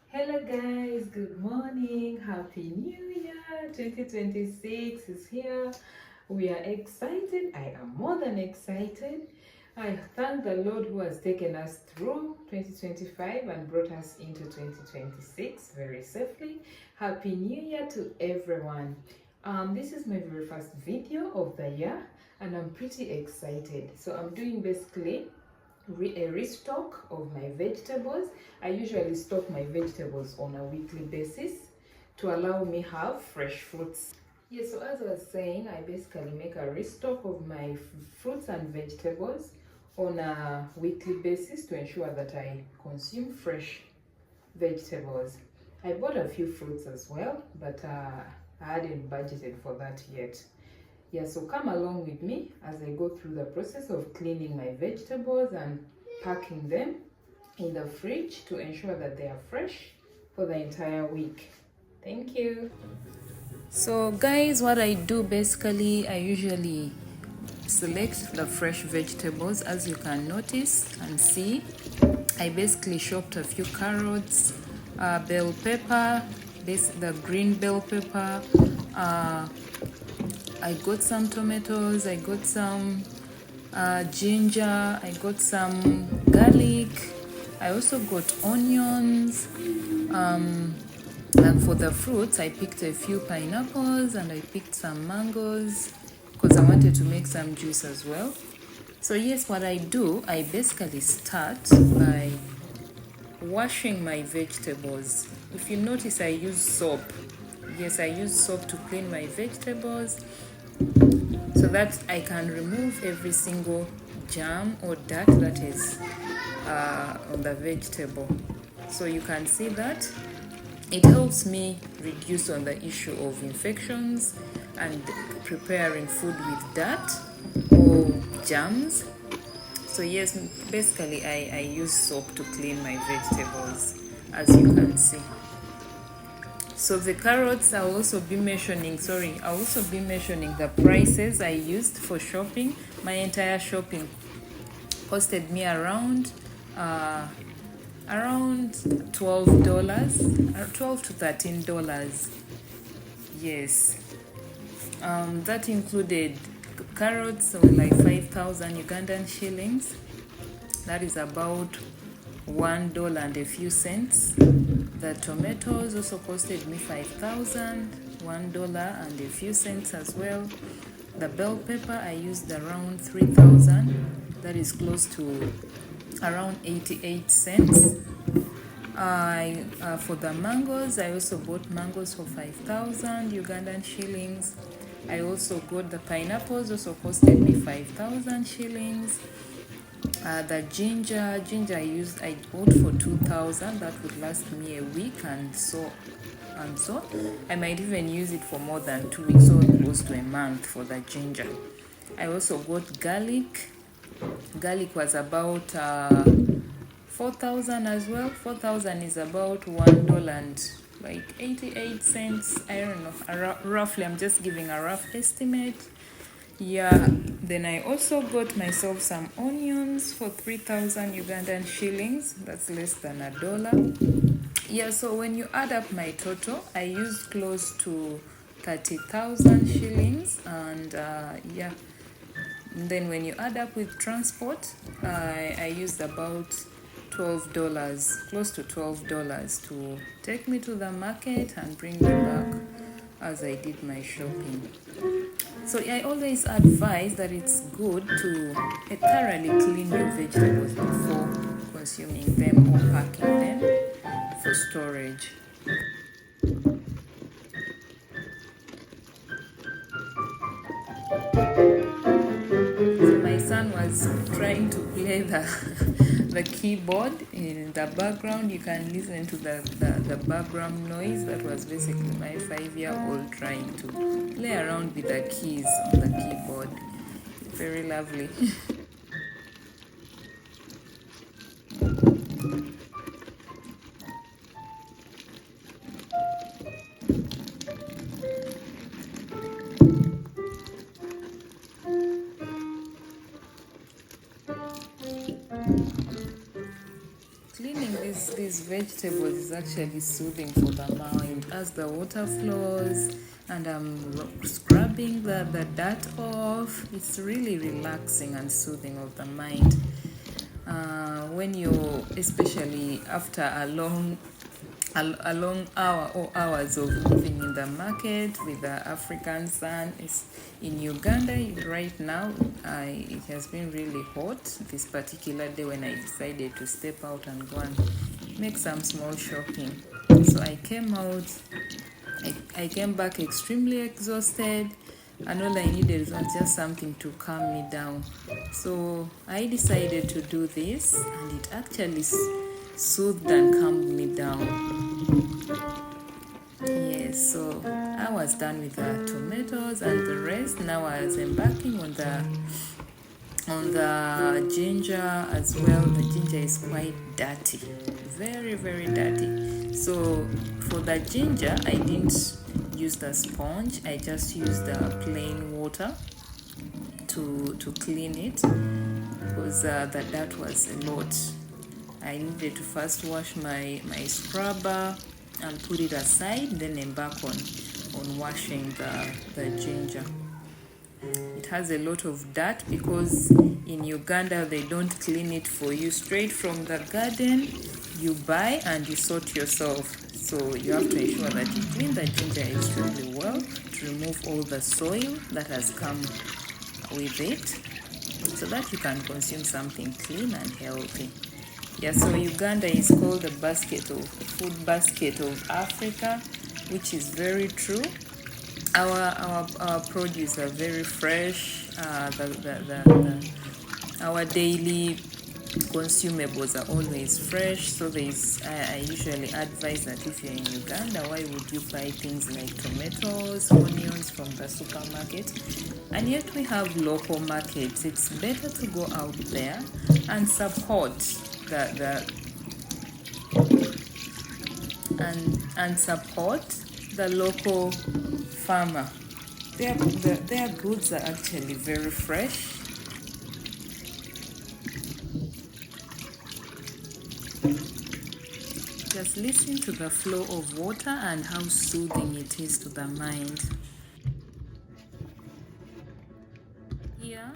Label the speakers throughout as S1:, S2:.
S1: Hello guys, good morning. Happy New Year. 2026 is here. We are excited. I am more than excited. I thank the Lord who has taken us through 2025 and brought us into 2026 very safely. Happy New Year to everyone. This is my very first video of the year and I'm pretty excited. So I'm doing basically a restock of my vegetables. I usually stock my vegetables on a weekly basis to allow me have fresh fruits. Yeah, so as I was saying, I basically make a restock of my fruits and vegetables on a weekly basis to ensure that I consume fresh vegetables. I bought a few fruits as well, but I hadn't budgeted for that yet. Yeah, so come along with me as I go through the process of cleaning my vegetables and packing them in the fridge to ensure that they are fresh for the entire week. Thank you. So guys, what I do basically, I usually select the fresh vegetables. As you can notice and see, I basically chopped a few carrots, bell pepper, the green bell pepper, I got some tomatoes, I got some ginger, I got some garlic, I also got onions, and for the fruits I picked a few pineapples and I picked some mangoes because I wanted to make some juice as well. So yes, what I do, I basically start by washing my vegetables. If you notice, I use soap. Yes, I use soap to clean my vegetables so that I can remove every single germ or dirt that is on the vegetable. So you can see that it helps me reduce on the issue of infections and preparing food with dirt or germs. So yes, basically I use soap to clean my vegetables, as you can see. So the carrots, I'll also be mentioning the prices I used for shopping. My entire shopping costed me around $12, $12 to $13. Yes. That included carrots, so like 5,000 Ugandan shillings. That is about $1 and a few cents. The tomatoes also costed me 5,000, $1 and a few cents as well. The bell pepper I used around 3,000. That is close to around 88 cents. For the mangoes, I also bought mangoes for 5,000 Ugandan shillings. I also got the pineapples, also costed me 5,000 shillings. The ginger I bought for 2,000. That would last me a week, and so I might even use it for more than 2 weeks, so close to a month for the ginger. I also got garlic. Garlic was about 4,000 as well. 4,000 is about $1 and like 88 cents. I don't know, roughly. I'm just giving a rough estimate. Yeah, then I also got myself some onions for 3,000 Ugandan shillings. That's less than $1. Yeah, so when you add up my total, I used close to 30,000 shillings. And yeah, and then when you add up with transport, I used about $12, close to $12 to take me to the market and bring me back as I did my shopping. So I always advise that it's good to thoroughly clean your vegetables before consuming them or packing them for storage. So my son was trying to play the keyboard in the background. You can listen to the background noise. That was basically my 5-year-old trying to play around with the keys on the keyboard. Very lovely. Cleaning these these vegetables is actually soothing for the mind as the water flows and I'm scrubbing the dirt off. It's really relaxing and soothing of the mind. When you, especially after a long hour or hours of living in the market with the African sun. Is in Uganda right now. It has been really hot this particular day when I decided to step out and go and make some small shopping. So I came out, I came back extremely exhausted, and all I needed was just something to calm me down. So I decided to do this, and it actually soothed and calmed me down. Yes, so I was done with the tomatoes and the rest. Now I was embarking on the ginger as well. The ginger is quite dirty, very very dirty. So for the ginger, I didn't use the sponge. I just used the plain water to clean it because the dirt was a lot. I needed to first wash my scrubber and put it aside, then embark on washing the ginger. It has a lot of dirt because in Uganda they don't clean it for you straight from the garden. You buy and you sort yourself. So you have to ensure that you clean the ginger extremely well to remove all the soil that has come with it so that you can consume something clean and healthy. Yeah, so Uganda is called the food basket of Africa, which is very true. Our produce are very fresh. Our daily consumables are always fresh. So I usually advise that if you're in Uganda, why would you buy things like tomatoes, onions from the supermarket? And yet we have local markets. It's better to go out there and support and support the local farmer. Their goods are actually very fresh. Just listen to the flow of water and how soothing it is to the mind. Here,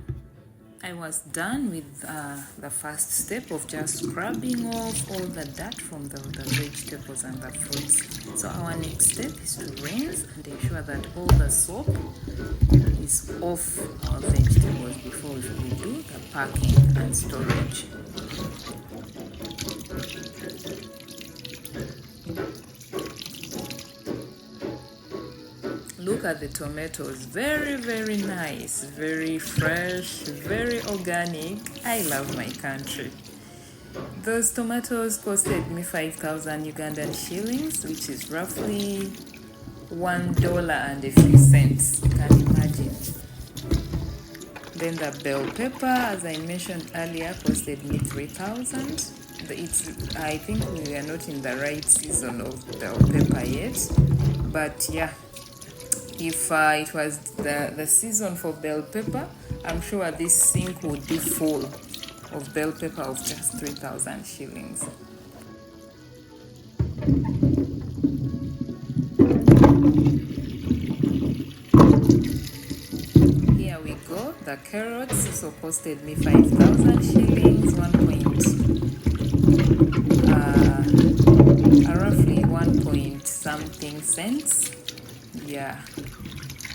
S1: I was done with the first step of just scrubbing off all the dirt from the vegetables and the fruits. So our next step is to rinse and ensure that all the soap is off our vegetables before we do the packing and storage. Look at the tomatoes, very very nice, very fresh, very organic. I love my country. Those tomatoes costed me 5,000 Ugandan shillings, which is roughly $1 and a few cents. You can imagine. Then the bell pepper, as I mentioned earlier, costed me 3,000. I think we are not in the right season of bell pepper yet, but yeah. If it was the season for bell pepper, I'm sure this sink would be full of bell pepper of just 3,000 shillings. Here we go. The carrots also costed me 5,000 shillings, roughly 1 point something cents. Yeah,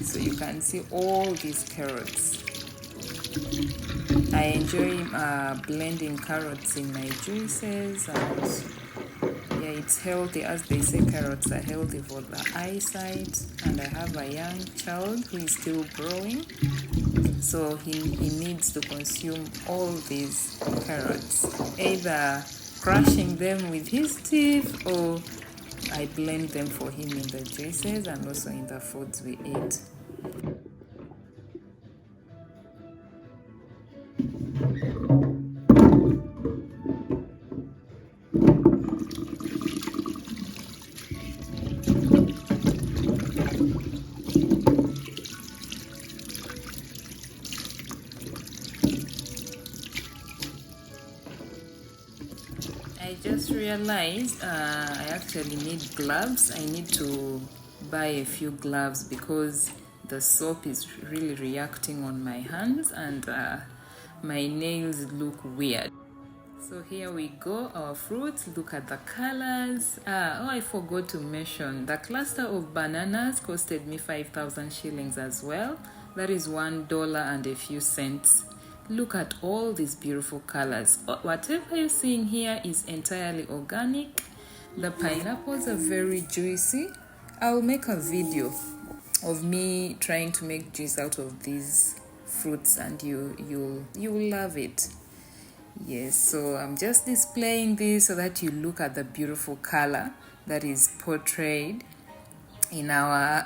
S1: so you can see all these carrots. I enjoy blending carrots in my juices, and yeah, it's healthy. As they say, carrots are healthy for the eyesight, and I have a young child who is still growing, so he needs to consume all these carrots, either crushing them with his teeth or I blend them for him in the juices and also in the foods we eat. I just realized realized I actually need gloves. I need to buy a few gloves because the soap is really reacting on my hands and my nails look weird. So here we go, our fruits. Look at the colors. I forgot to mention the cluster of bananas costed me 5,000 shillings as well. That is $1 and a few cents. Look at all these beautiful colors. Whatever you're seeing here is entirely organic. The pineapples are very juicy. I'll make a video of me trying to make juice out of these fruits and you'll love it. Yes, so I'm just displaying this so that you look at the beautiful color that is portrayed in our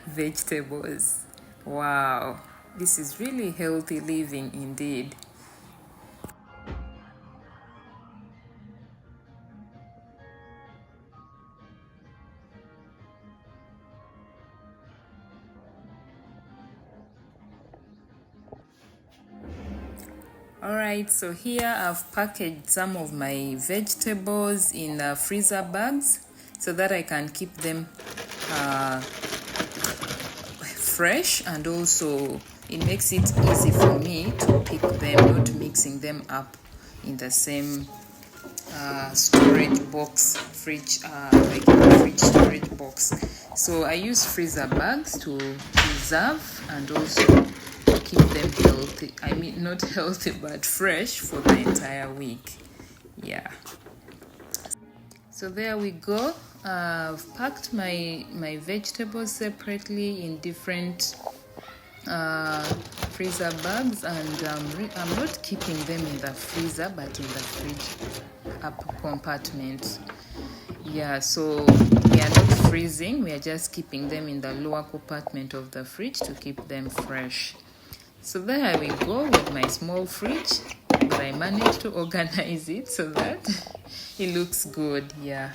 S1: vegetables. Wow, this is really healthy living indeed. Alright, so here I've packaged some of my vegetables in freezer bags so that I can keep them fresh, and also it makes it easy for me to pick them, not mixing them up in the same storage box, regular fridge storage box. So I use freezer bags to preserve and also keep them healthy. I mean, not healthy, but fresh for the entire week. Yeah. So there we go. I've packed my vegetables separately in different freezer bags, and I'm not keeping them in the freezer but in the fridge up compartment. Yeah, so we are not freezing, we are just keeping them in the lower compartment of the fridge to keep them fresh. So there we go with my small fridge, but I managed to organize it so that it looks good. Yeah.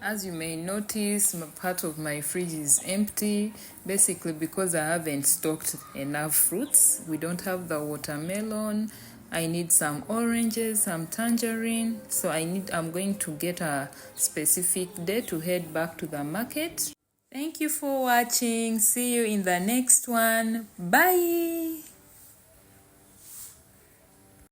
S1: As you may notice, part of my fridge is empty, basically because I haven't stocked enough fruits. We don't have the watermelon. I need some oranges, some tangerine. So I'm going to get a specific day to head back to the market. Thank you for watching. See you in the next one. Bye.